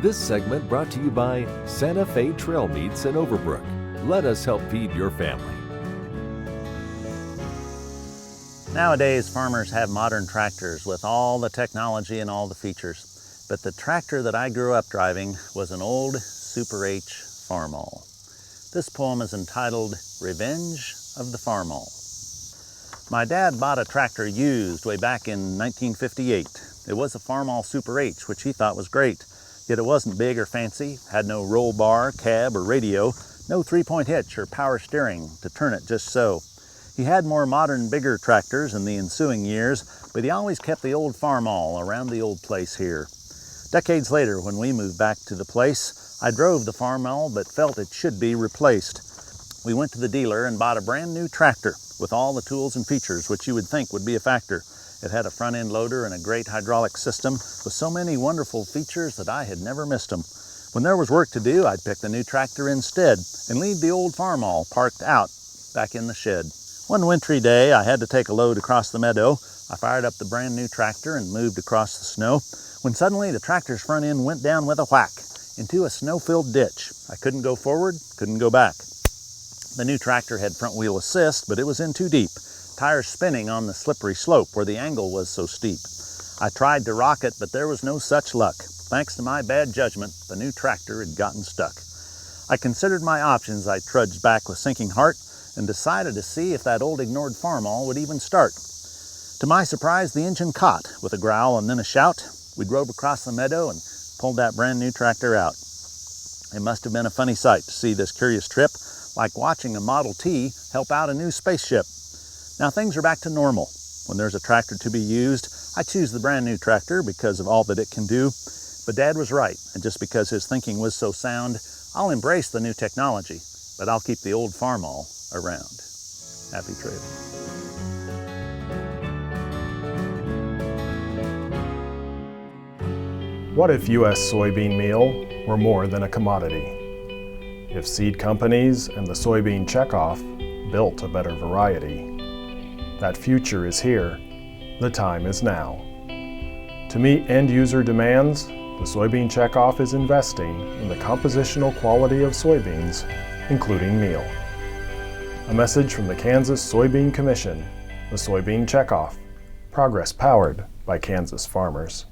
This segment brought to you by Santa Fe Trail Meats in Overbrook. Let us help feed your family. Nowadays, farmers have modern tractors with all the technology and all the features. But the tractor that I grew up driving was an old Super H Farmall. This poem is entitled Revenge of the Farmall. My dad bought a tractor used way back in 1958. It was a Farmall Super H, which he thought was great. Yet it wasn't big or fancy, had no roll bar, cab, or radio, no three-point hitch or power steering to turn it just so. He had more modern, bigger tractors in the ensuing years, but he always kept the old Farmall around the old place here. Decades later, when we moved back to the place, I drove the Farmall but felt it should be replaced. We went to the dealer and bought a brand new tractor with all the tools and features which you would think would be a factor. It had a front-end loader and a great hydraulic system with so many wonderful features that I had never missed them. When there was work to do, I'd pick the new tractor instead and leave the old Farmall parked out back in the shed. One wintry day, I had to take a load across the meadow. I fired up the brand new tractor and moved across the snow, when suddenly the tractor's front end went down with a whack into a snow-filled ditch. I couldn't go forward, couldn't go back. The new tractor had front wheel assist, but it was in too deep, tires spinning on the slippery slope where the angle was so steep. I tried to rock it, but there was no such luck. Thanks to my bad judgment, the new tractor had gotten stuck. I considered my options. I trudged back with sinking heart and decided to see if that old ignored Farmall would even start. To my surprise, the engine caught with a growl and then a shout. We drove across the meadow and pulled that brand new tractor out. It must have been a funny sight to see this curious trip, like watching a Model T help out a new spaceship. Now things are back to normal. When there's a tractor to be used, I choose the brand new tractor because of all that it can do. But Dad was right, and just because his thinking was so sound, I'll embrace the new technology, but I'll keep the old Farmall around. Happy trailing. What if U.S. soybean meal were more than a commodity? If seed companies and the soybean checkoff built a better variety? That future is here. The time is now. To meet end-user demands, the soybean checkoff is investing in the compositional quality of soybeans, including meal. A message from the Kansas Soybean Commission, the Soybean Checkoff, progress powered by Kansas farmers.